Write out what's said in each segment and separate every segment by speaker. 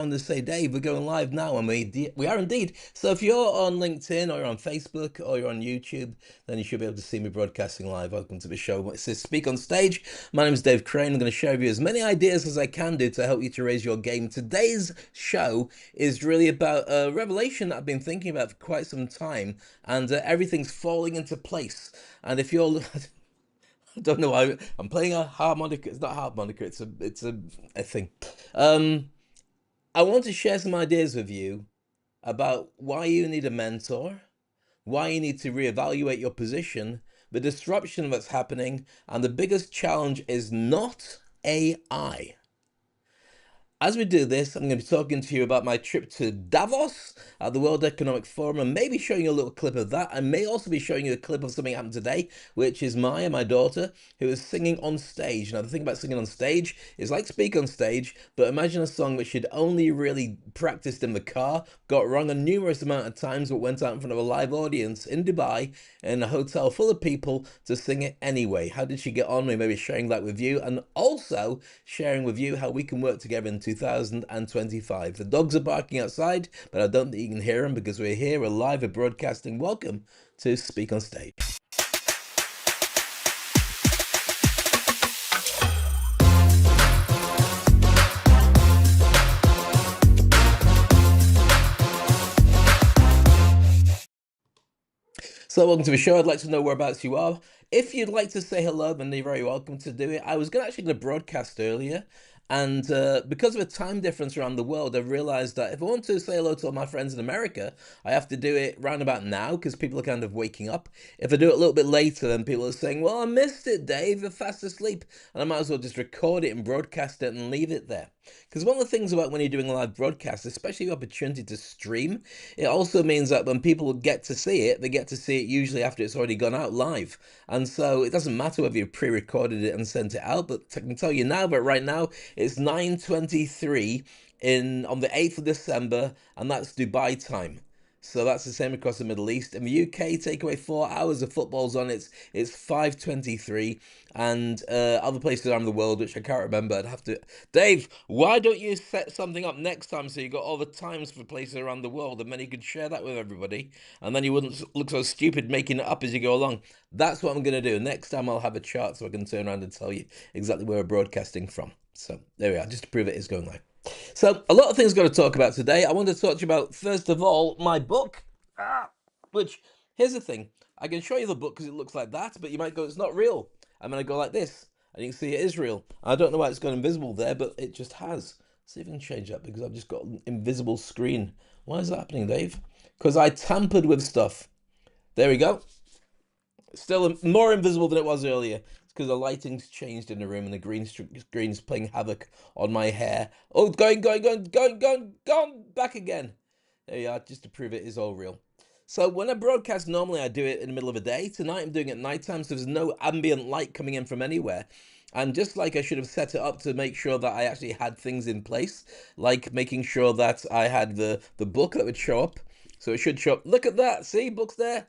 Speaker 1: To say, Dave, we're going live now, and we are indeed. So if you're on LinkedIn or you're on Facebook or you're on YouTube, then you should be able to see me broadcasting live. Welcome to the show. It says Speak on Stage. My name is Dave Crane. I'm going to share with you as many ideas as I can do to help you to raise your game. Today's show is really about a revelation that I've been thinking about for quite some time, and everything's falling into place. And if you're I don't know why I'm playing a harmonica. It's not a harmonica. It's a thing. Um, I want to share some ideas with you about why you need a mentor, why you need to reevaluate your position, the disruption that's happening, and the biggest challenge is not AI. As we do this, I'm going to be talking to you about my trip to Davos at the World Economic Forum and maybe showing you a little clip of that. I may also be showing you a clip of something that happened today, which is Maya, my daughter, who is singing on stage. Now, the thing about singing on stage is like speak on stage, but imagine a song which she'd only really practiced in the car, got wrong a numerous amount of times, but went out in front of a live audience in Dubai in a hotel full of people to sing it anyway. How did she get on? We may be sharing that with you and also sharing with you how we can work together in 2025. The dogs are barking outside, but I don't think you can hear them because we're here, we're live, we're broadcasting. Welcome to Speak on Stage. So welcome to the show. I'd like to know whereabouts you are. If you'd like to say hello, then you're very welcome to do it. I was actually going to broadcast earlier, and because of a time difference around the world, I've realized that if I want to say hello to all my friends in America, I have to do it round about now because people are kind of waking up. If I do it a little bit later, then people are saying, well, I missed it, Dave, you're fast asleep. And I might as well just record it and broadcast it and leave it there. Because one of the things about when you're doing a live broadcast, especially the opportunity to stream, it also means that when people get to see it, they get to see it usually after it's already gone out live. And so it doesn't matter whether you pre-recorded it and sent it out, but I can tell you now, but right now it's 9:23 on the 8th of December, and that's Dubai time. So that's the same across the Middle East. In the UK, take away 4 hours of football's on. It's 5:23, and other places around the world, which I can't remember. I'd have to. Dave, why don't you set something up next time so you got all the times for places around the world, and then you could share that with everybody, and then you wouldn't look so stupid making it up as you go along. That's what I'm going to do. Next time I'll have a chart so I can turn around and tell you exactly where we're broadcasting from. So there we are, just to prove it is going live. So a lot of things got to talk about today. I want to talk to you about, first of all, my book, which, here's the thing. I can show you the book because it looks like that, but you might go, it's not real. I'm going to go like this, and you can see it is real. I don't know why it's gone invisible there, but it just has. Let's see if I can change that because I've just got an invisible screen. Why is that happening, Dave? Because I tampered with stuff. There we go. Still more invisible than it was earlier. It's because the lighting's changed in the room and the green's playing havoc on my hair. Oh, going, back again. There you are, just to prove it is all real. So when I broadcast, normally I do it in the middle of the day. Tonight I'm doing it at nighttime, so there's no ambient light coming in from anywhere. And just like I should have set it up to make sure that I actually had things in place, like making sure that I had the book that would show up. So it should show up. Look at that. See, book's there.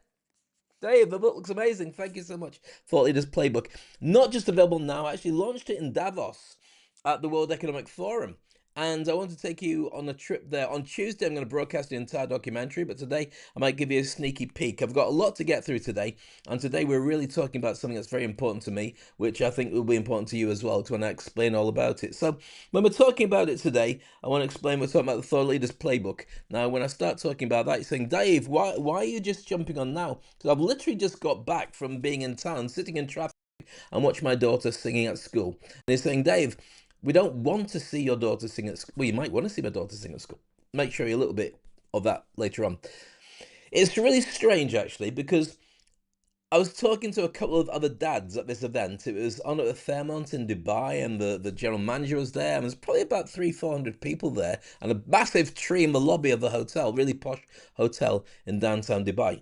Speaker 1: Dave, the book looks amazing. Thank you so much. Thought Leaders Playbook. Not just available now, I actually launched it in Davos at the World Economic Forum. And I want to take you on a trip there. On Tuesday, I'm going to broadcast the entire documentary, but today I might give you a sneaky peek. I've got a lot to get through today, and today we're really talking about something that's very important to me, which I think will be important to you as well, to want to explain all about it. So when we're talking about it today, I want to explain we're talking about the Thought Leaders Playbook. Now, when I start talking about that, you're saying, Dave, why are you just jumping on now? Because I've literally just got back from being in town, sitting in traffic, and watch my daughter singing at school. And he's saying, Dave, we don't want to see your daughter sing at school. Well, you might want to see my daughter sing at school. Might show you a little bit of that later on. It's really strange, actually, because I was talking to a couple of other dads at this event. It was on at the Fairmont in Dubai, and the general manager was there, and there's probably about 300-400 people there, and a massive tree in the lobby of the hotel, really posh hotel in downtown Dubai.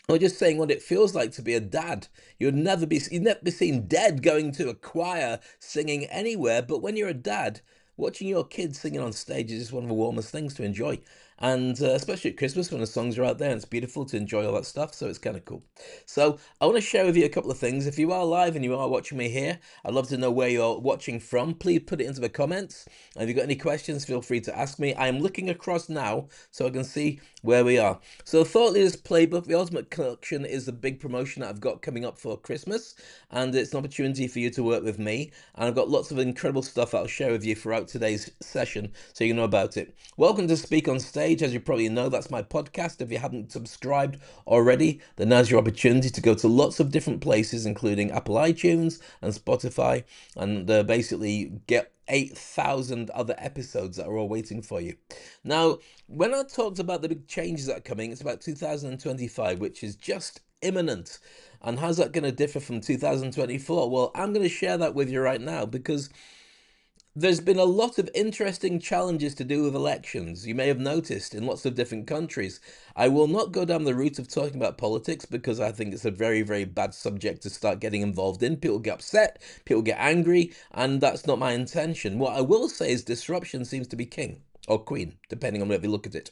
Speaker 1: Or just saying what it feels like to be a dad. You'd never be seen dead going to a choir singing anywhere, but when you're a dad, watching your kids singing on stage is just one of the warmest things to enjoy. And especially at Christmas when the songs are out there and it's beautiful to enjoy all that stuff. So it's kind of cool. So I want to share with you a couple of things. If you are live and you are watching me here, I'd love to know where you're watching from. Please put it into the comments. And if you've got any questions, feel free to ask me. I am looking across now so I can see where we are. So Thought Leaders Playbook, the Ultimate Collection, is the big promotion that I've got coming up for Christmas. And it's an opportunity for you to work with me. And I've got lots of incredible stuff I'll share with you throughout today's session so you know about it. Welcome to Speak on Stage. As you probably know, that's my podcast. If you haven't subscribed already, then now's your opportunity to go to lots of different places, including Apple iTunes and Spotify, and basically get 8,000 other episodes that are all waiting for you. Now, when I talked about the big changes that are coming, it's about 2025, which is just imminent. And how's that going to differ from 2024? Well, I'm going to share that with you right now because there's been a lot of interesting challenges to do with elections. You may have noticed in lots of different countries. I will not go down the route of talking about politics because I think it's a very, very bad subject to start getting involved in. People get upset, people get angry, and that's not my intention. What I will say is disruption seems to be king or queen, depending on where you look at it.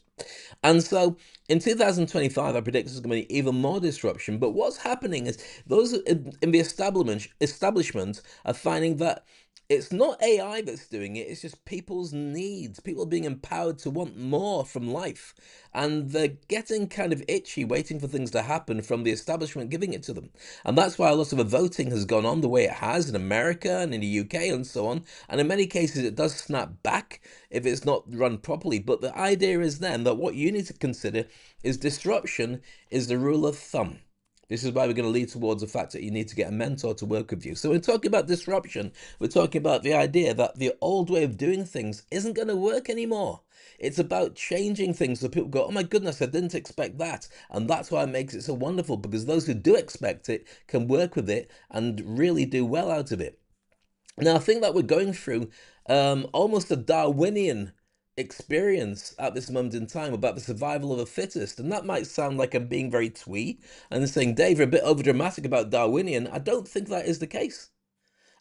Speaker 1: And so in 2025, I predict there's going to be even more disruption. But what's happening is those in the establishment are finding that it's not AI that's doing it, it's just people's needs. People are being empowered to want more from life. And they're getting kind of itchy, waiting for things to happen from the establishment giving it to them. And that's why a lot of the voting has gone on the way it has in America and in the UK and so on. And in many cases, it does snap back if it's not run properly. But the idea is then that what you need to consider is disruption is the rule of thumb. This is why we're going to lead towards the fact that you need to get a mentor to work with you. So we're talking about disruption. We're talking about the idea that the old way of doing things isn't going to work anymore. It's about changing things so people go, oh my goodness, I didn't expect that. And that's why it makes it so wonderful, because those who do expect it can work with it and really do well out of it. Now, I think that we're going through almost a Darwinian experience at this moment in time about the survival of the fittest. And that might sound like I'm being very twee and saying, Dave, you're a bit overdramatic about Darwinian. I don't think that is the case.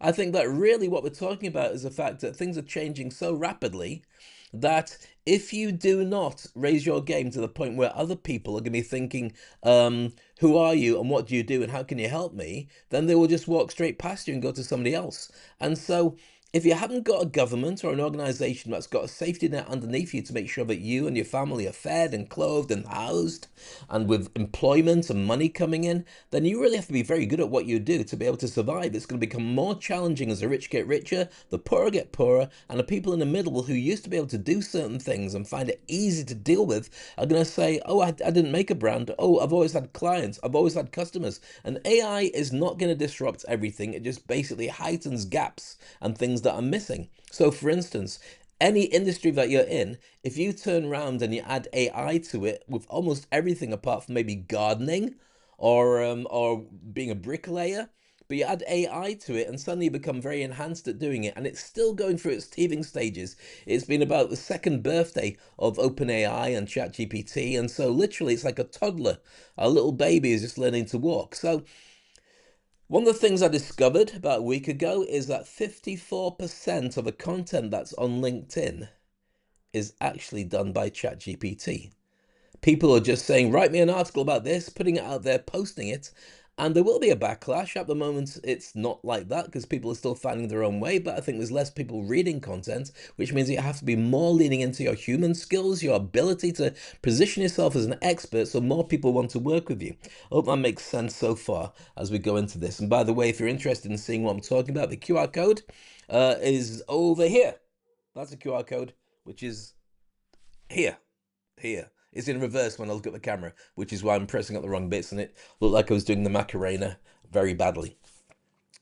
Speaker 1: I think that really what we're talking about is the fact that things are changing so rapidly that if you do not raise your game to the point where other people are going to be thinking, who are you and what do you do and how can you help me, then they will just walk straight past you and go to somebody else. And so if you haven't got a government or an organization that's got a safety net underneath you to make sure that you and your family are fed and clothed and housed and with employment and money coming in, then you really have to be very good at what you do to be able to survive. It's going to become more challenging as the rich get richer, the poor get poorer, and the people in the middle who used to be able to do certain things and find it easy to deal with are going to say, oh, I didn't make a brand. Oh, I've always had clients. I've always had customers. And AI is not going to disrupt everything. It just basically heightens gaps and things that are missing. So for instance, any industry that you're in, if you turn around and you add AI to it with almost everything apart from maybe gardening or being a bricklayer, but you add AI to it and suddenly you become very enhanced at doing it, and it's still going through its teething stages. It's been about the second birthday of OpenAI and ChatGPT, and so literally it's like a toddler. A little baby is just learning to walk. So one of the things I discovered about a week ago is that 54% of the content that's on LinkedIn is actually done by ChatGPT. People are just saying, write me an article about this, putting it out there, posting it, and there will be a backlash. At the moment, it's not like that because people are still finding their own way, but I think there's less people reading content, which means you have to be more leaning into your human skills, your ability to position yourself as an expert so more people want to work with you. I hope that makes sense so far as we go into this. And by the way, if you're interested in seeing what I'm talking about, the QR code is over here. That's a QR code, which is here. It's in reverse when I look at the camera, which is why I'm pressing up the wrong bits and it looked like I was doing the Macarena very badly.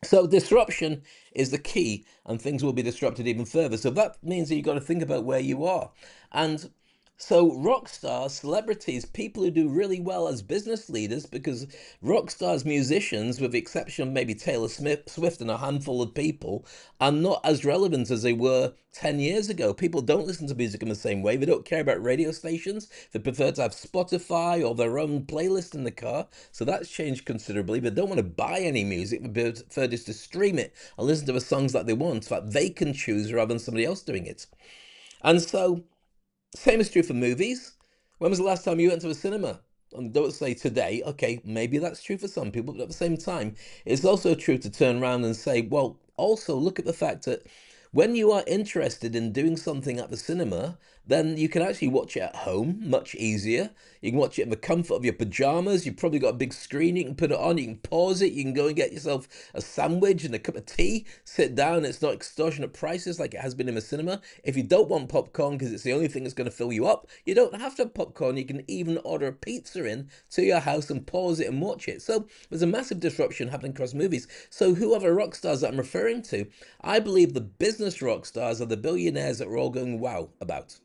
Speaker 1: So disruption is the key, and things will be disrupted even further. So that means that you've got to think about where you are. And So rock stars, celebrities, people who do really well as business leaders, because rock stars, musicians, with the exception of maybe Taylor Swift and a handful of people, are not as relevant as they were 10 years ago. People don't listen to music in the same way. They don't care about radio stations. They prefer to have Spotify or their own playlist in the car. So that's changed considerably. They don't want to buy any music. They prefer just to stream it and listen to the songs that they want, that they can choose rather than somebody else doing it. And so same is true for movies. When was the last time you went to a cinema? And don't say today. Okay, maybe that's true for some people, but at the same time, it's also true to turn around and say, well, also look at the fact that when you are interested in doing something at the cinema, then you can actually watch it at home much easier. You can watch it in the comfort of your pajamas. You've probably got a big screen. You can put it on. You can pause it. You can go and get yourself a sandwich and a cup of tea. Sit down. It's not extortionate prices like it has been in the cinema. If you don't want popcorn because it's the only thing that's going to fill you up, you don't have to have popcorn. You can even order a pizza in to your house and pause it and watch it. So there's a massive disruption happening across movies. So who are the rock stars that I'm referring to? I believe the business rock stars are the billionaires that we're all going wow about.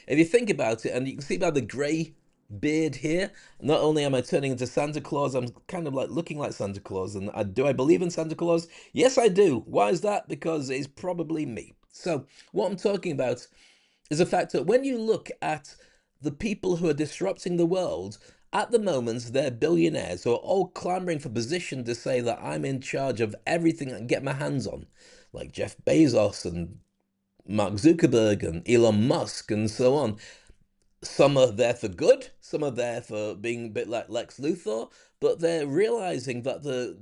Speaker 1: If you think about it, and you can see by the grey beard here, not only am I turning into Santa Claus, I'm kind of like looking like Santa Claus. And do I believe in Santa Claus? Yes, I do. Why is that? Because it's probably me. So what I'm talking about is the fact that when you look at the people who are disrupting the world, at the moment, they're billionaires who are all clamoring for position to say that I'm in charge of everything I can get my hands on, like Jeff Bezos and Mark Zuckerberg and Elon Musk and so on. Some are there for good, some are there for being a bit like Lex Luthor, but they're realizing that the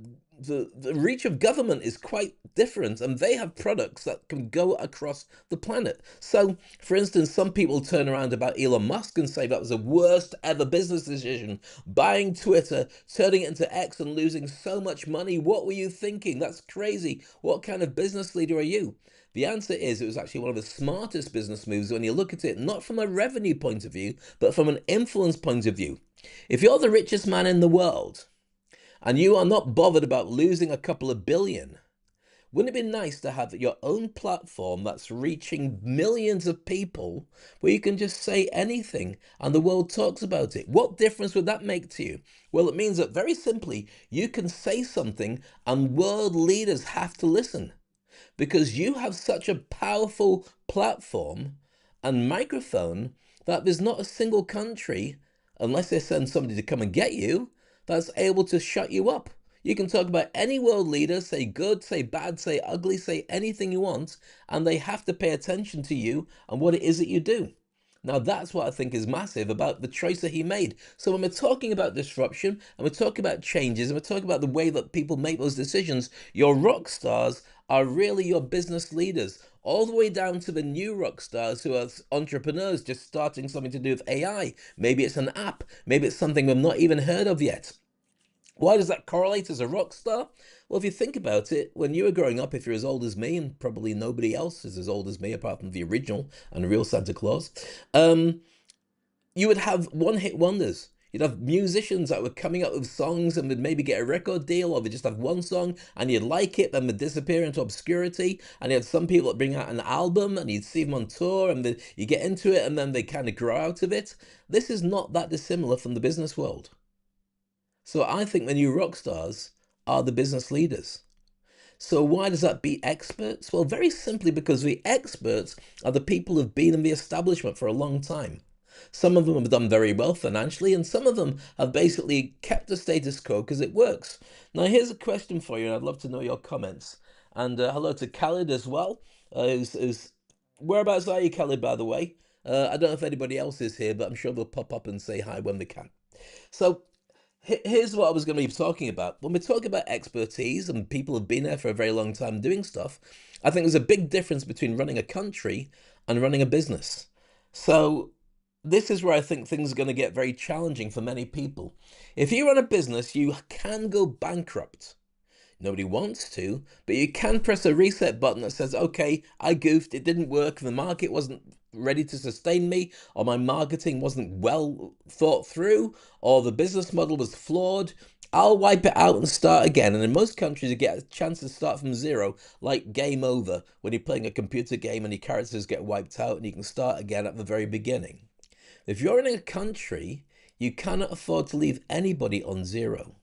Speaker 1: reach of government is quite different, and they have products that can go across the planet. So, for instance, some people turn around about Elon Musk and say that was the worst ever business decision, buying Twitter, turning it into X and losing so much money. What were you thinking? That's crazy. What kind of business leader are you? The answer is it was actually one of the smartest business moves when you look at it, not from a revenue point of view, but from an influence point of view. If you're the richest man in the world and you are not bothered about losing a couple of billion, wouldn't it be nice to have your own platform that's reaching millions of people where you can just say anything and the world talks about it? What difference would that make to you? Well, it means that very simply, you can say something and world leaders have to listen because you have such a powerful platform and microphone that there's not a single country, unless they send somebody to come and get you, that's able to shut you up. You can talk about any world leader, say good, say bad, say ugly, say anything you want, and they have to pay attention to you and what it is that you do. Now, that's what I think is massive about the choice that he made. So, when we're talking about disruption and we're talking about changes and we're talking about the way that people make those decisions, your rock stars are really your business leaders, all the way down to the new rock stars who are entrepreneurs just starting something to do with AI. Maybe it's an app, maybe it's something we've not even heard of yet. Why does that correlate as a rock star? Well, if you think about it, when you were growing up, if you're as old as me, and probably nobody else is as old as me apart from the original and real Santa Claus, um, you would have one hit wonders. You'd have musicians that were coming up with songs and would maybe get a record deal, or they just have one song and you'd like it, then would disappear into obscurity. And you had some people that bring out an album and you'd see them on tour and you get into it and then they kind of grow out of it. This is not that dissimilar from the business world. So I think the new rock stars are the business leaders. So why does that beat experts? Well, very simply because the experts are the people who've been in the establishment for a long time. Some of them have done very well financially, and some of them have basically kept the status quo because it works. Now, here's a question for you, and I'd love to know your comments. And hello to Khalid as well. Whereabouts are you, Khalid, by the way? I don't know if anybody else is here, but I'm sure they'll pop up and say hi when they can. So here's what I was going to be talking about. When we talk about expertise and people have been there for a very long time doing stuff, I think there's a big difference between running a country and running a business. So this is where I think things are going to get very challenging for many people. If you run a business, you can go bankrupt. Nobody wants to, but you can press a reset button that says, okay, I goofed, it didn't work, the market wasn't ready to sustain me, or my marketing wasn't well thought through, or the business model was flawed. I'll wipe it out and start again. And in most countries, you get a chance to start from zero, like game over, when you're playing a computer game and your characters get wiped out and you can start again at the very beginning. If you're in a country, you cannot afford to leave anybody on zero.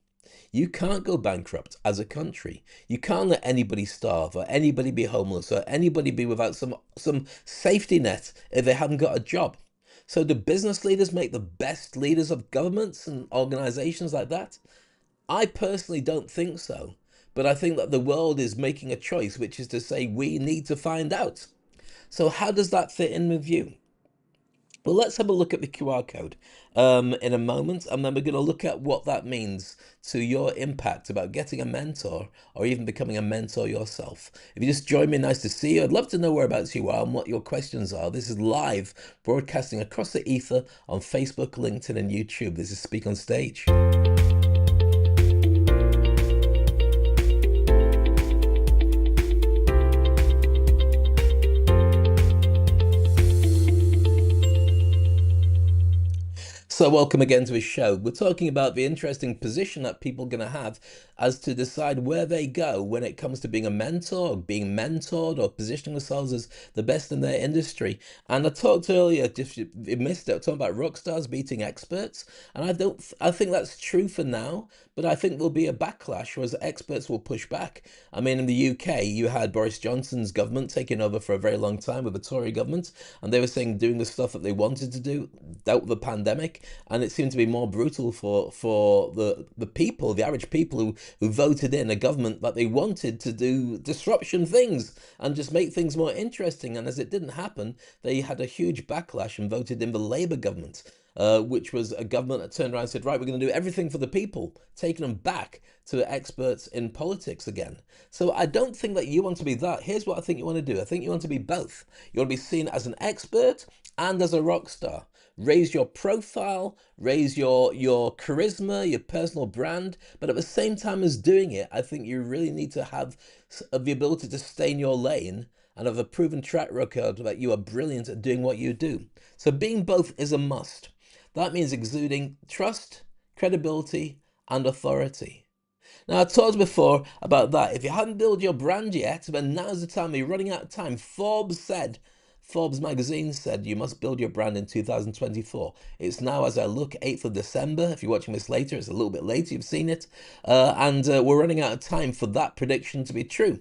Speaker 1: You can't go bankrupt as a country. You can't let anybody starve or anybody be homeless or anybody be without some safety net if they haven't got a job. So do business leaders make the best leaders of governments and organizations like that? I personally don't think so. But I think that the world is making a choice, which is to say we need to find out. So how does that fit in with you? Well, let's have a look at the QR code in a moment, and then we're going to look at what that means to your impact about getting a mentor or even becoming a mentor yourself. If you just join me, nice to see you. I'd love to know whereabouts you are and what your questions are. This is live broadcasting across the ether on Facebook, LinkedIn, and YouTube. This is Speak on Stage. So welcome again to his show. We're talking about the interesting position that people are going to have as to decide where they go when it comes to being a mentor, or being mentored, or positioning themselves as the best in their industry. And I talked earlier, if you missed it, I was talking about rock stars beating experts. And I think that's true for now, but I think there'll be a backlash whereas experts will push back. I mean, in the UK, you had Boris Johnson's government taking over for a very long time with the Tory government, and they were saying doing the stuff that they wanted to do, dealt with the pandemic, and it seemed to be more brutal for the people, the average people who voted in a government that they wanted to do disruption things and just make things more interesting. And as it didn't happen, they had a huge backlash and voted in the Labour government. Which was a government that turned around and said, right, we're going to do everything for the people, taking them back to experts in politics again. So I don't think that you want to be that. Here's what I think you want to do. I think you want to be both. You want to be seen as an expert and as a rock star. Raise your profile, raise your charisma, your personal brand, but at the same time as doing it, I think you really need to have the ability to stay in your lane and have a proven track record that you are brilliant at doing what you do. So being both is a must. That means exuding trust, credibility, and authority. Now, I talked before about that. If you haven't built your brand yet, then now's the time. You're running out of time. Forbes magazine said you must build your brand in 2024. It's now, as I look, 8th of December. If you're watching this later, it's a little bit later. You've seen it. And we're running out of time for that prediction to be true.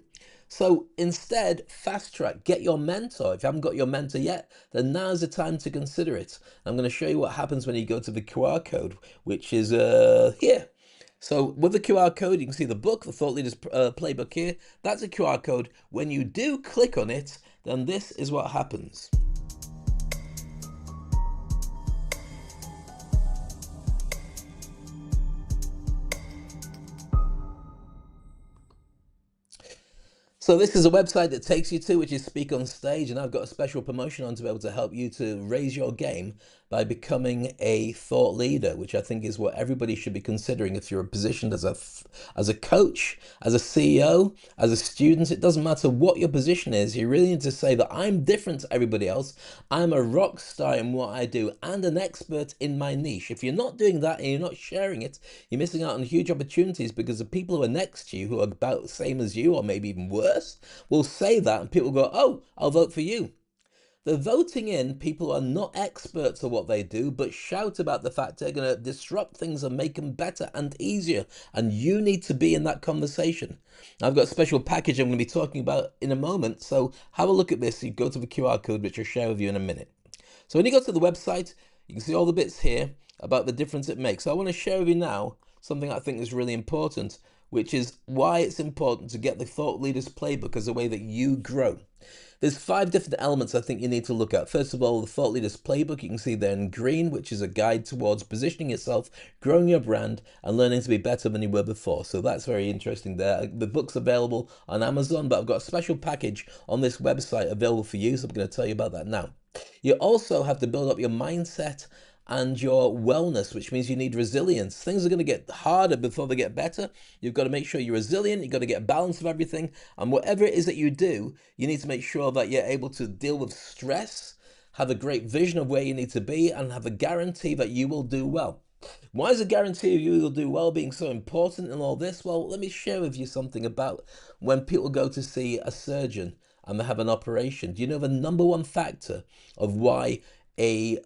Speaker 1: So instead, fast track, get your mentor. If you haven't got your mentor yet, then now's the time to consider it. I'm going to show you what happens when you go to the QR code, which is here. So with the QR code, you can see the book, the Thought Leaders Playbook here. That's a QR code. When you do click on it, then this is what happens. So this is a website that takes you to, which is Speak on Stage, and I've got a special promotion on to be able to help you to raise your game by becoming a thought leader, which I think is what everybody should be considering if you're positioned as a coach, as a CEO, as a student. It doesn't matter what your position is. You really need to say that I'm different to everybody else. I'm a rock star in what I do and an expert in my niche. If you're not doing that and you're not sharing it, you're missing out on huge opportunities because the people who are next to you, who are about the same as you or maybe even worse, will say that and people go, oh, I'll vote for you. They're voting in people who are not experts at what they do, but shout about the fact they're going to disrupt things and make them better and easier. And you need to be in that conversation. I've got a special package I'm going to be talking about in a moment. So have a look at this. You go to the QR code, which I'll share with you in a minute. So when you go to the website, you can see all the bits here about the difference it makes. So I want to share with you now something I think is really important, which is why it's important to get the Thought Leaders Playbook as a way that you grow. There's 5 different elements I think you need to look at. First of all, the Thought Leaders Playbook, you can see there in green, which is a guide towards positioning yourself, growing your brand, and learning to be better than you were before. So that's very interesting there. The book's available on Amazon, but I've got a special package on this website available for you, so I'm going to tell you about that now. You also have to build up your mindset and your wellness, which means you need resilience. Things are going to get harder before they get better. You've got to make sure you're resilient. You've got to get a balance of everything. And whatever it is that you do, you need to make sure that you're able to deal with stress, have a great vision of where you need to be, and have a guarantee that you will do well. Why is a guarantee you will do well being so important in all this? Well, let me share with you something about when people go to see a surgeon and they have an operation. Do you know the number one factor of why a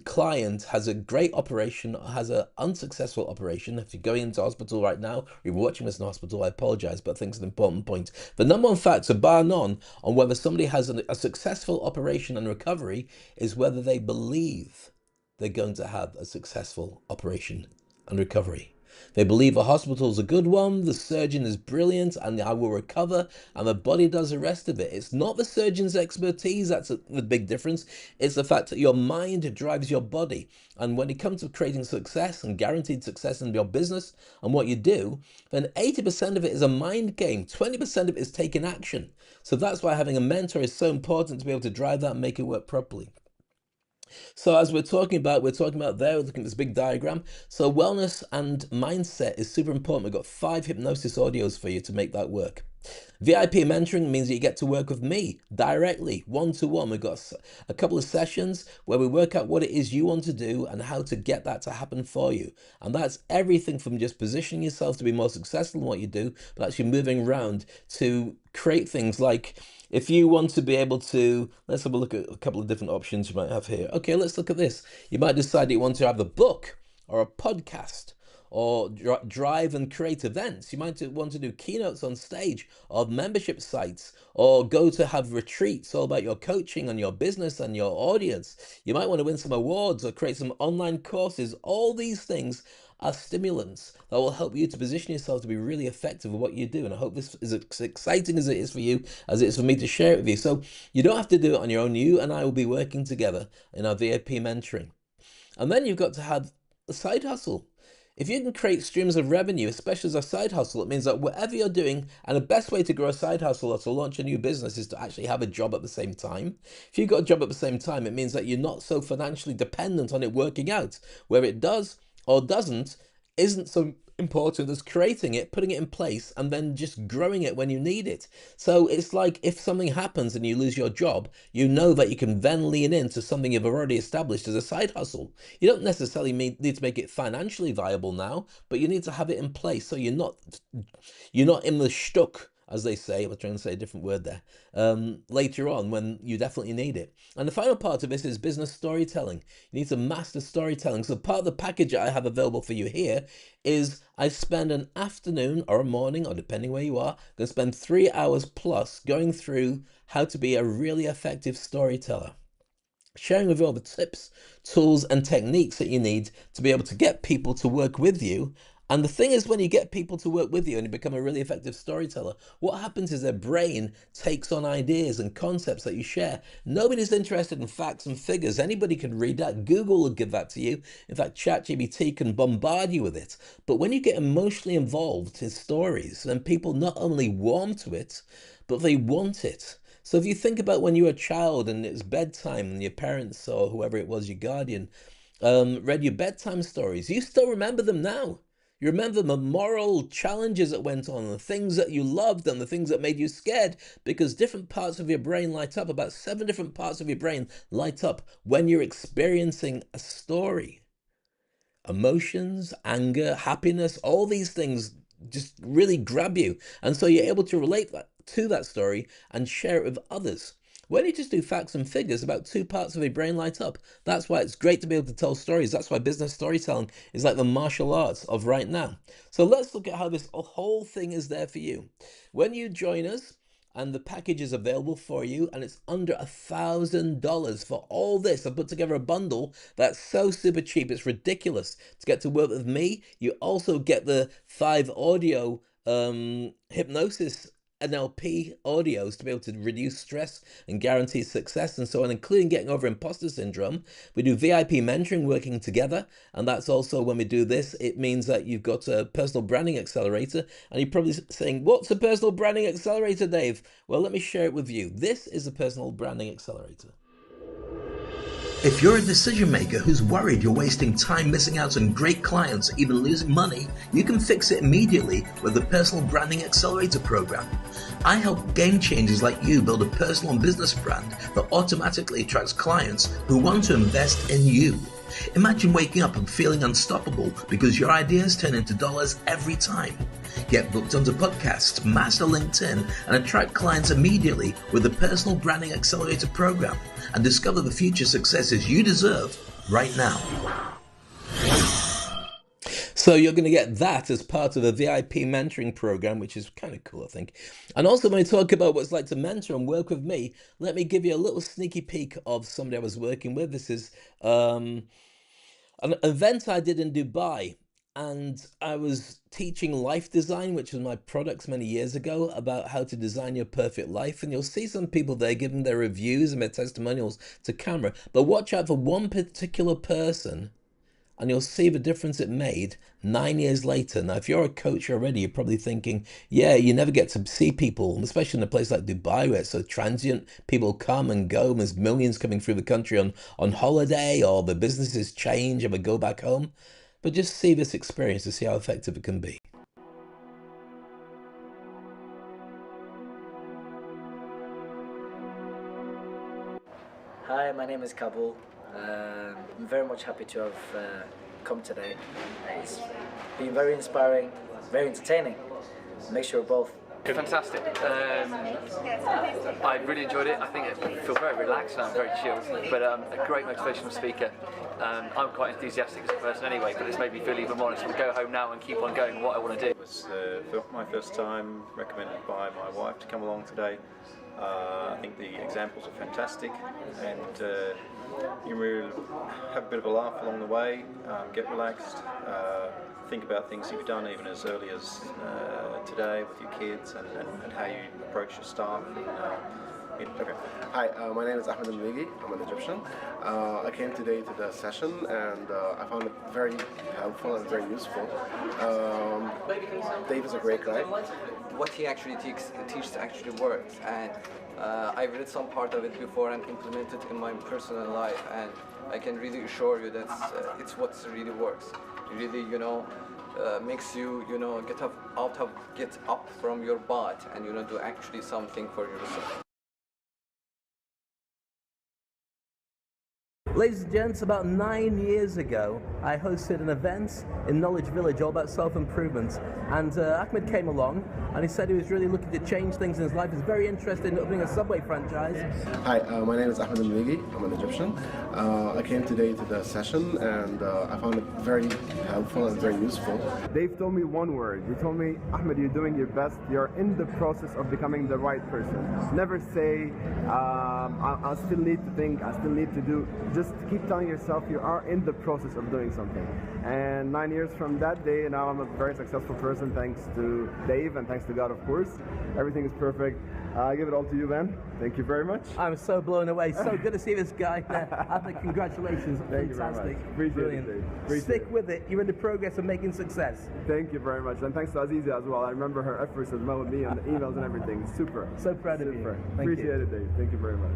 Speaker 1: client has a great operation, has an unsuccessful operation. If you're going into hospital right now, or you're watching this in hospital, I apologize, but I think it's an important point. The number one factor, bar none, on whether somebody has a successful operation and recovery is whether they believe they're going to have a successful operation and recovery. They believe a hospital is a good one, the surgeon is brilliant, and I will recover, and the body does the rest of it. It's not the surgeon's expertise that's the big difference. It's the fact that your mind drives your body. And when it comes to creating success and guaranteed success in your business and what you do, then 80% of it is a mind game. 20% of it is taking action. So that's why having a mentor is so important, to be able to drive that and make it work properly. So as we're talking about there, we're looking at this big diagram. So wellness and mindset is super important. We've got 5 hypnosis audios for you to make that work. VIP mentoring means that you get to work with me directly, one-to-one. We've got a couple of sessions where we work out what it is you want to do and how to get that to happen for you. And that's everything from just positioning yourself to be more successful in what you do, but actually moving around to create things like, if you want to be able to, let's have a look at a couple of different options you might have here. Okay, let's look at this. You might decide you want to have a book or a podcast, or drive and create events. You might want to do keynotes on stage, or membership sites, or go to have retreats all about your coaching and your business and your audience. You might want to win some awards or create some online courses. All these things are stimulants that will help you to position yourself to be really effective at what you do. And I hope this is as exciting as it is for you, as it is for me to share it with you. So you don't have to do it on your own. You and I will be working together in our VIP mentoring. And then you've got to have a side hustle. If you can create streams of revenue, especially as a side hustle, it means that whatever you're doing, and the best way to grow a side hustle or to launch a new business is to actually have a job at the same time. If you've got a job at the same time, it means that you're not so financially dependent on it working out. Where it does or doesn't isn't so important as creating it, putting it in place, and then just growing it when you need it. So it's like if something happens and you lose your job, you know that you can then lean into something you've already established as a side hustle. You don't necessarily need to make it financially viable now, but you need to have it in place so you're not in the stuck, as they say. I was trying to say a different word there, later on when you definitely need it. And the final part of this is business storytelling. You need to master storytelling. So part of the package that I have available for you here is I spend an afternoon or a morning, or depending where you are, going to spend 3 hours plus going through how to be a really effective storyteller, sharing with you all the tips, tools, and techniques that you need to be able to get people to work with you. And the thing is, when you get people to work with you and you become a really effective storyteller, what happens is their brain takes on ideas and concepts that you share. Nobody's interested in facts and figures. Anybody can read that. Google will give that to you. In fact, ChatGPT can bombard you with it. But when you get emotionally involved in stories, then people not only warm to it, but they want it. So if you think about when you were a child and it's bedtime and your parents or whoever it was, your guardian, read your bedtime stories, you still remember them now. You remember the moral challenges that went on, the things that you loved and the things that made you scared, because different parts of your brain light up. About 7 different parts of your brain light up when you're experiencing a story. Emotions, anger, happiness, all these things just really grab you. And so you're able to relate to that story and share it with others. When you just do facts and figures, about 2 parts of your brain light up. That's why it's great to be able to tell stories. That's why business storytelling is like the martial arts of right now. So let's look at how this whole thing is there for you. When you join us, and the package is available for you, and it's under $1,000 for all this. I put together a bundle that's so super cheap, it's ridiculous. To get to work with me, you also get the 5 audio hypnosis NLP audios to be able to reduce stress and guarantee success and so on, including getting over imposter syndrome. We do VIP mentoring working together, and that's also when we do this, it means that you've got a personal branding accelerator. And you're probably saying, what's a personal branding accelerator, Dave? Well, let me share it with you. This is a personal branding accelerator.
Speaker 2: If you're a decision maker who's worried you're wasting time missing out on great clients, even losing money, you can fix it immediately with the Personal Branding Accelerator program. I help game changers like you build a personal and business brand that automatically attracts clients who want to invest in you. Imagine waking up and feeling unstoppable because your ideas turn into dollars every time. Get booked onto podcasts, master LinkedIn, and attract clients immediately with the Personal Branding Accelerator program, and discover the future successes you deserve right now.
Speaker 1: So you're going to get that as part of a VIP mentoring program, which is kind of cool, I think. And also, when we talk about what it's like to mentor and work with me, let me give you a little sneaky peek of somebody I was working with. This is an event I did in Dubai. And I was teaching life design, which was my products many years ago, about how to design your perfect life. And you'll see some people there giving their reviews and their testimonials to camera. But watch out for one particular person, and you'll see the difference it made 9 years later. Now, if you're a coach already, you're probably thinking, yeah, you never get to see people, especially in a place like Dubai where it's so transient. People come and go, and there's millions coming through the country on holiday, or the businesses change and they go back home. But just see this experience to see how effective it can be.
Speaker 3: Hi, my name is Kabul. I'm very much happy to have come today. It's been very inspiring, very entertaining. Mixture of both.
Speaker 4: Fantastic. I really enjoyed it. I think I feel very relaxed and I'm very chilled, but a great motivational speaker. I'm quite enthusiastic as a person anyway, but it's made me feel even more. I just want to go home now and keep on going what I want to do.
Speaker 5: It was my first time, recommended by my wife to come along today. I think the examples are fantastic, and you really have a bit of a laugh along the way, get relaxed, think about things you've done even as early as today with your kids, and how you approach your staff.
Speaker 6: Okay. Hi, my name is Ahmed Al-Migi. I'm an Egyptian. I came today to the session and I found it very helpful and very useful. Dave is a great guy.
Speaker 7: What he actually teaches actually works, and I read some part of it before and implemented in my personal life, and I can really assure you that it's what really works. It really, makes you, get up from your butt and do actually something for yourself.
Speaker 1: Ladies and gents, about 9 years ago, I hosted an event in Knowledge Village all about self-improvement. And Ahmed came along and he said he was really looking to change things in his life. He's very interested in opening a Subway franchise.
Speaker 6: Hi, my name is Ahmed Al-Migi. I'm an Egyptian. I came today to the session and I found it very helpful and very useful.
Speaker 8: Dave told me one word. He told me, Ahmed, you're doing your best. You're in the process of becoming the right person. Never say, I still need to think, I still need to do. Just keep telling yourself you are in the process of doing something. And 9 years from that day, now I'm a very successful person thanks to Dave and thanks to God, of course. Everything is perfect. I give it all to you, Ben. Thank you very much.
Speaker 1: I'm so blown away. So good to see this guy there. Ahmed, congratulations.
Speaker 8: Thank
Speaker 1: Fantastic.
Speaker 8: You very much. Appreciate
Speaker 1: Brilliant.
Speaker 8: it, Dave. Appreciate
Speaker 1: Stick
Speaker 8: it.
Speaker 1: with it. You're in the progress of making success.
Speaker 8: Thank you very much. And thanks to Aziza as well. I remember her efforts as well with me and the emails and everything. Super.
Speaker 1: So proud of you.
Speaker 8: Super.
Speaker 1: Thank
Speaker 8: Appreciate
Speaker 1: you.
Speaker 8: it, Dave. Thank you very much.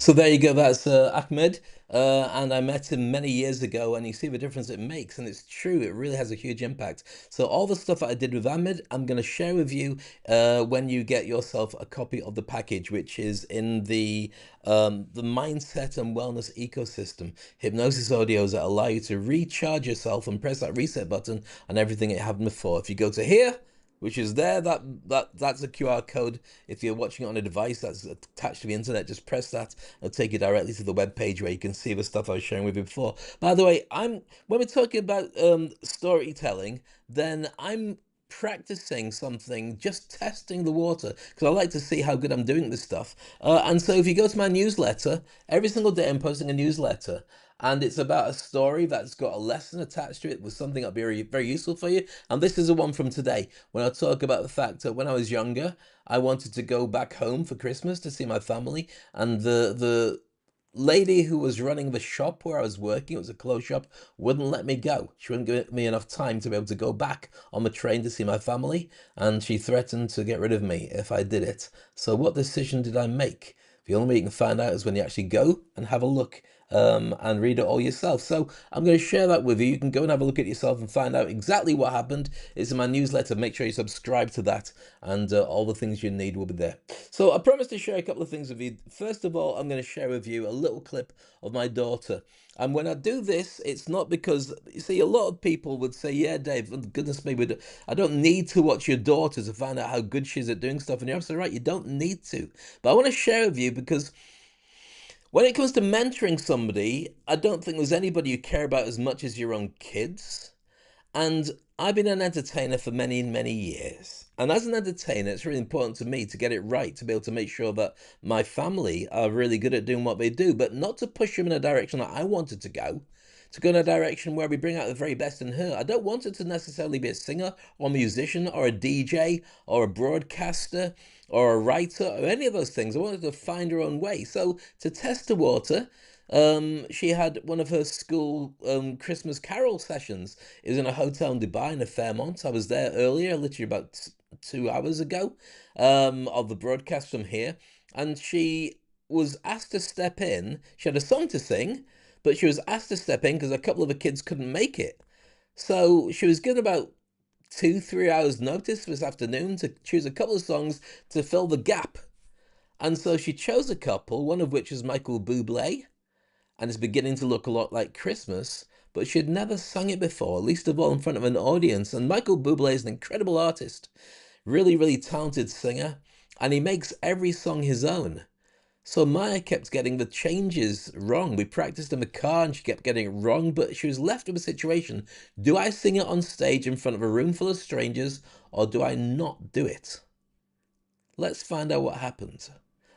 Speaker 1: So there you go, that's Ahmed, and I met him many years ago, and you see the difference it makes, and it's true, it really has a huge impact. So all the stuff that I did with Ahmed, I'm going to share with you when you get yourself a copy of the package, which is in the mindset and wellness ecosystem. Hypnosis audios that allow you to recharge yourself and press that reset button on everything it happened before. If you go to here, which is there, that's a QR code. If you're watching it on a device that's attached to the internet, just press that. It'll take you directly to the web page where you can see the stuff I was sharing with you before. By the way, when we're talking about storytelling, then I'm practicing something, just testing the water, because I like to see how good I'm doing this stuff. And so if you go to my newsletter, every single day I'm posting a newsletter, and it's about a story that's got a lesson attached to it with something that'll be very, very useful for you. And this is the one from today, when I talk about the fact that when I was younger, I wanted to go back home for Christmas to see my family, and lady who was running the shop where I was working, it was a clothes shop, wouldn't let me go. She wouldn't give me enough time to be able to go back on the train to see my family, and she threatened to get rid of me if I did it. So what decision did I make? The only way you can find out is when you actually go and have a look and read it all yourself. So I'm going to share that with you. You can go and have a look at it yourself and find out exactly what happened. It's in my newsletter. Make sure you subscribe to that, and all the things you need will be there. So I promised to share a couple of things with you. First of all, I'm going to share with you a little clip of my daughter. And when I do this, it's not because, you see, a lot of people would say, yeah, Dave, goodness me, I don't need to watch your daughter to find out how good she is at doing stuff. And you're absolutely right, you don't need to. But I want to share with you because when it comes to mentoring somebody, I don't think there's anybody you care about as much as your own kids. And I've been an entertainer for many, many years. And as an entertainer, it's really important to me to get it right, to be able to make sure that my family are really good at doing what they do, but not to push them in a direction that I wanted to go in a direction where we bring out the very best in her. I don't want her to necessarily be a singer or a musician or a DJ or a broadcaster or a writer or any of those things. I wanted to find her own way. So to test the water, she had one of her school Christmas carol sessions. It was in a hotel in Dubai in a Fairmont. I was there earlier, literally about 2 hours ago, of the broadcast from here. And she was asked to step in. She had a song to sing, but she was asked to step in because a couple of the kids couldn't make it. So she was given about 2, 3 hours notice this afternoon to choose a couple of songs to fill the gap. And so she chose a couple, one of which is Michael Bublé, and it's beginning to look a lot like Christmas, but she had never sung it before, least of all in front of an audience. And Michael Bublé is an incredible artist, really, really talented singer, and he makes every song his own. So Maya kept getting the changes wrong. We practiced in the car and she kept getting it wrong, but she was left with a situation. Do I sing it on stage in front of a room full of strangers, or do I not do it? Let's find out what happens.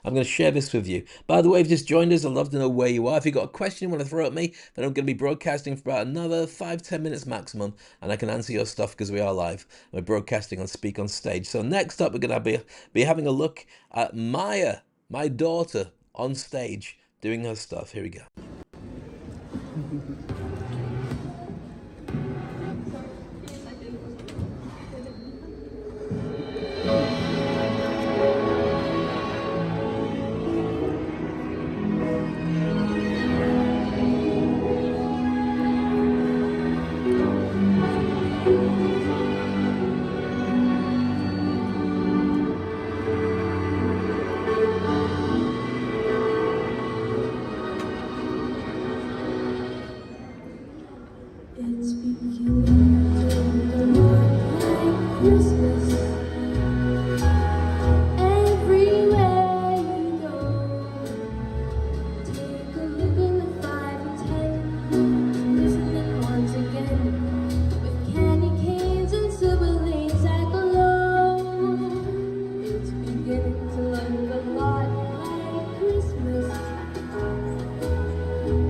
Speaker 1: I'm going to share this with you. By the way, if you just joined us, I'd love to know where you are. If you've got a question you want to throw at me, then I'm going to be broadcasting for about another 5-10 minutes maximum, and I can answer your stuff because we are live. We're broadcasting on Speak on Stage. So next up, we're going to be having a look at Maya, my daughter, on stage doing her stuff. Here we go.
Speaker 9: It's beginning to look like Christmas everywhere you go. Take a look in the 5 and 10, listening once again, with candy canes and silver lanes that glow. It's beginning to look a lot like Christmas.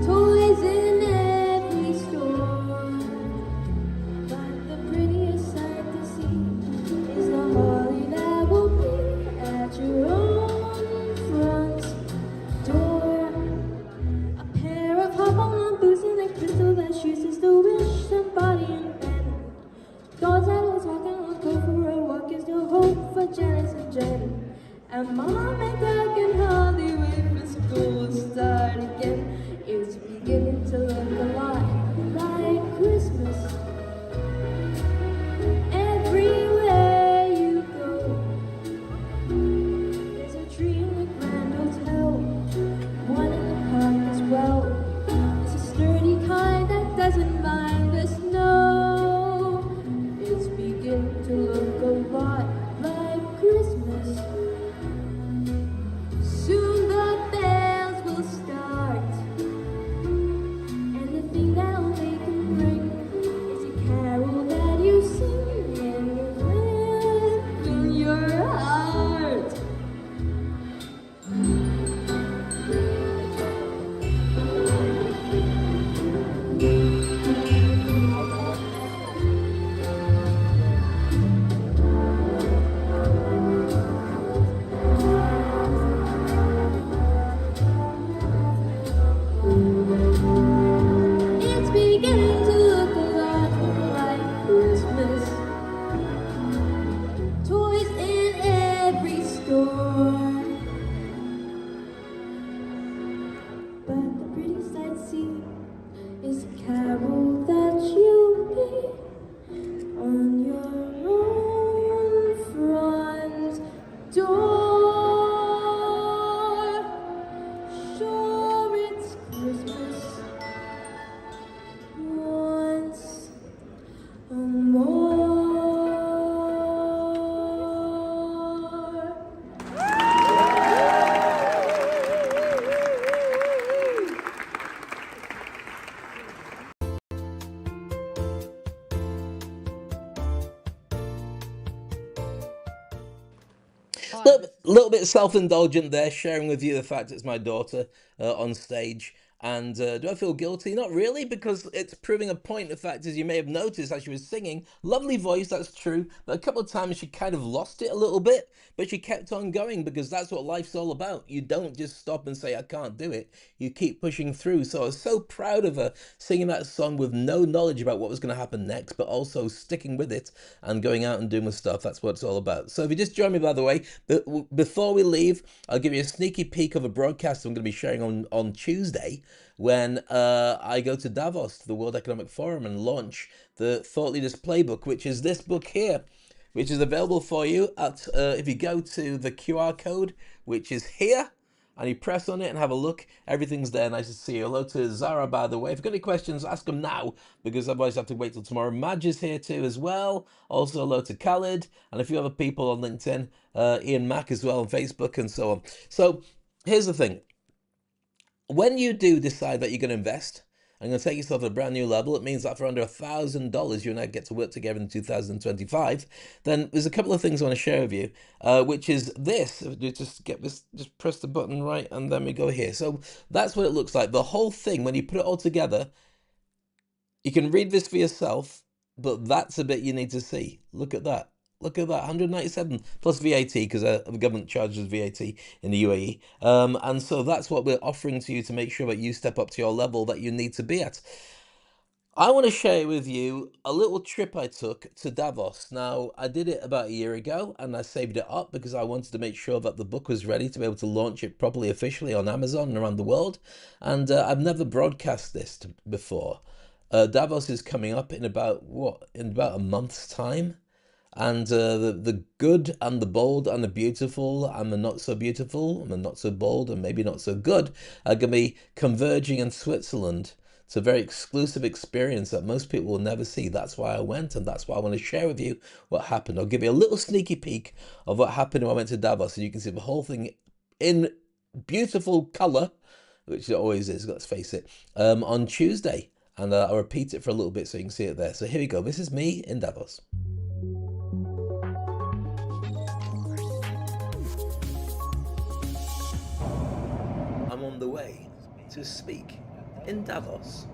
Speaker 9: Toys in every store. But the prettiest sight to see
Speaker 1: Little bit self-indulgent there, sharing with you the fact it's my daughter on stage. And do I feel guilty? Not really, because it's proving a point. The fact is, you may have noticed as she was singing, lovely voice, that's true, but a couple of times she kind of lost it a little bit, but she kept on going because that's what life's all about. You don't just stop and say, I can't do it. You keep pushing through. So I was so proud of her singing that song with no knowledge about what was going to happen next, but also sticking with it and going out and doing the stuff. That's what it's all about. So if you just join me, by the way, before we leave, I'll give you a sneaky peek of a broadcast I'm going to be sharing on Tuesday when I go to Davos, to the World Economic Forum, and launch the Thought Leaders Playbook, which is this book here, which is available for you at if you go to the QR code, which is here, and you press on it and have a look. Everything's there. Nice to see you. Hello to Zara, by the way. If you've got any questions, ask them now, because otherwise I have to wait till tomorrow. Madge is here too as well. Also hello to Khalid and a few other people on LinkedIn. Ian Mack as well on Facebook and so on. So here's the thing. When you do decide that you're going to invest and going to take yourself to a brand new level, it means that for under $1,000, you and I get to work together in 2025. Then there's a couple of things I want to share with you, which is this. You just get this, just press the button right, and then we go here. So that's what it looks like. The whole thing, when you put it all together, you can read this for yourself, but that's a bit you need to see. Look at that. Look at that, 197 plus VAT, because the government charges VAT in the UAE. And so that's what we're offering to you to make sure that you step up to your level that you need to be at. I want to share with you a little trip I took to Davos. Now, I did it about a year ago, and I saved it up because I wanted to make sure that the book was ready to be able to launch it properly officially on Amazon and around the world. And I've never broadcast this before. Davos is coming up in about a month's time. And the good and the bold and the beautiful and the not so beautiful and the not so bold and maybe not so good are going to be converging in Switzerland. It's a very exclusive experience that most people will never see. That's why I went, and that's why I want to share with you what happened. I'll give you a little sneaky peek of what happened when I went to Davos, and you can see the whole thing in beautiful color, which it always is, let's face it, on Tuesday. And I'll repeat it for a little bit so you can see it there. So here we go. This is me in Davos. I'm on the way to speak in Davos.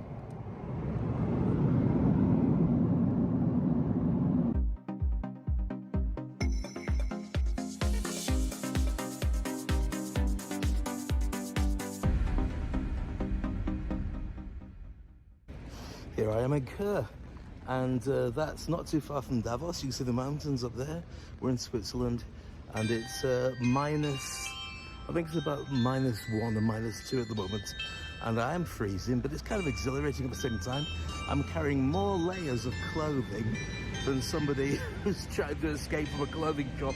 Speaker 1: Here I am in Kerr, and that's not too far from Davos. You can see the mountains up there. We're in Switzerland, and it's I think it's about -1 or -2 at the moment, and I am freezing, but it's kind of exhilarating at the same time. I'm carrying more layers of clothing than somebody who's trying to escape from a clothing shop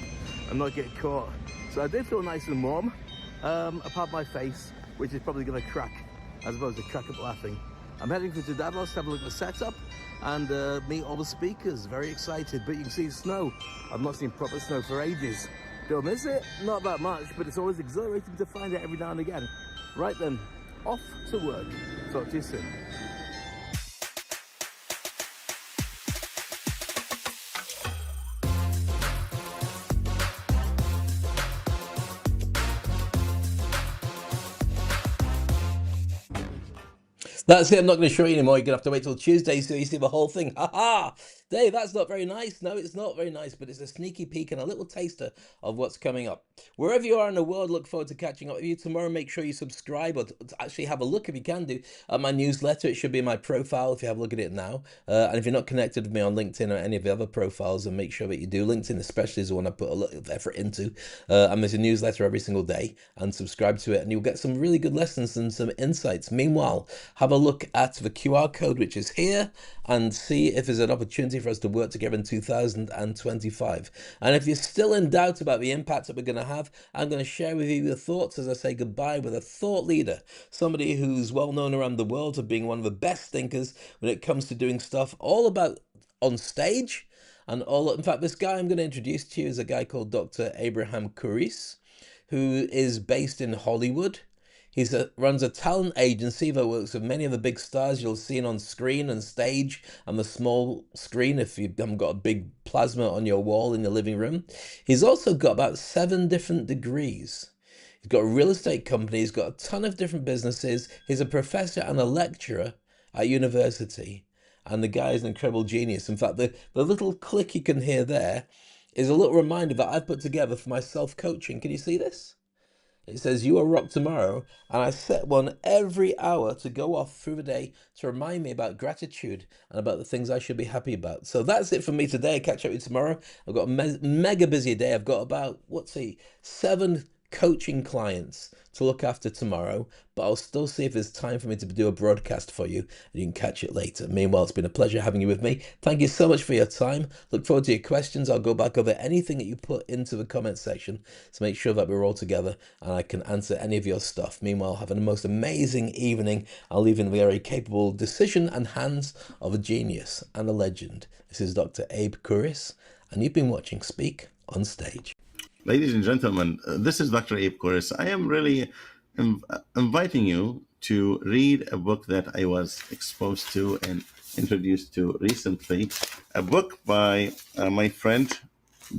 Speaker 1: and not get caught. So I did feel nice and warm, apart my face, which is probably going to crack, as opposed to crack up laughing. I'm heading to Davos to have a look at the setup and meet all the speakers. Very excited, but you can see snow. I've not seen proper snow for ages. Do I miss it? Not that much, but it's always exhilarating to find it every now and again. Right then, off to work. Talk to you soon. That's it. I'm not going to show you anymore. You're going to have to wait till Tuesday so you see the whole thing. Ha ha! Dave, that's not very nice. No, it's not very nice, but it's a sneaky peek and a little taster of what's coming up. Wherever you are in the world, look forward to catching up with you tomorrow. Make sure you subscribe or to actually have a look, if you can do, at my newsletter. It should be in my profile if you have a look at it now. And if you're not connected with me on LinkedIn or any of the other profiles, then make sure that you do. LinkedIn especially is the one I put a lot of effort into. And there's a newsletter every single day, and subscribe to it, and you'll get some really good lessons and some insights. Meanwhile, have a look at the QR code, which is here, and see if there's an opportunity for us to work together in 2025. And if you're still in doubt about the impact that we're going to have, I'm going to share with you the thoughts as I say goodbye with a thought leader, somebody who's well known around the world for being one of the best thinkers when it comes to doing stuff all about on stage. And in fact, this guy I'm going to introduce to you is a guy called Dr. Abraham Kuris, who is based in Hollywood. Runs a talent agency that works with many of the big stars you'll see on screen and stage and the small screen if you haven't got a big plasma on your wall in your living room. He's also got about 7 different degrees. He's got a real estate company. He's got a ton of different businesses. He's a professor and a lecturer at university. And the guy is an incredible genius. In fact, the little click you can hear there is a little reminder that I've put together for my self-coaching. Can you see this? It says, you will rock tomorrow. And I set one every hour to go off through the day to remind me about gratitude and about the things I should be happy about. So that's it for me today. Catch up with you tomorrow. I've got a mega busy day. I've got about, 7 coaching clients to look after tomorrow, but I'll still see if there's time for me to do a broadcast for you and you can catch it later. Meanwhile, it's been a pleasure having you with me. Thank you so much for your time. Look forward to your questions. I'll go back over anything that you put into the comment section to make sure that we're all together and I can answer any of your stuff. Meanwhile, have a most amazing evening. I'll leave in the very capable decision and hands of a genius and a legend. This is Dr. Abe Kuris, and you've been watching Speak on Stage.
Speaker 10: Ladies and gentlemen, this is Dr. Abe Kuris. I am really inviting you to read a book that I was exposed to and introduced to recently, a book by my friend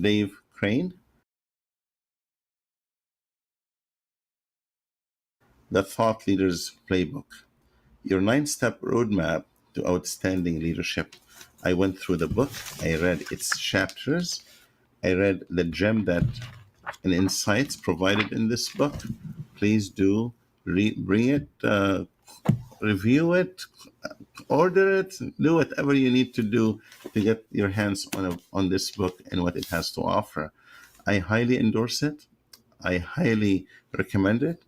Speaker 10: Dave Crane, The Thought Leaders Playbook, your 9-step roadmap to outstanding leadership. I went through the book, I read its chapters, I read the gem that and insights provided in this book. Please do bring it, review it, order it, do whatever you need to do to get your hands on this book and what it has to offer. I highly endorse it. I highly recommend it,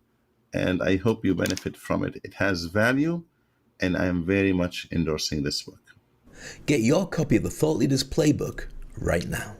Speaker 10: and I hope you benefit from it. It has value, and I am very much endorsing this book.
Speaker 1: Get your copy of the Thought Leaders Playbook right now.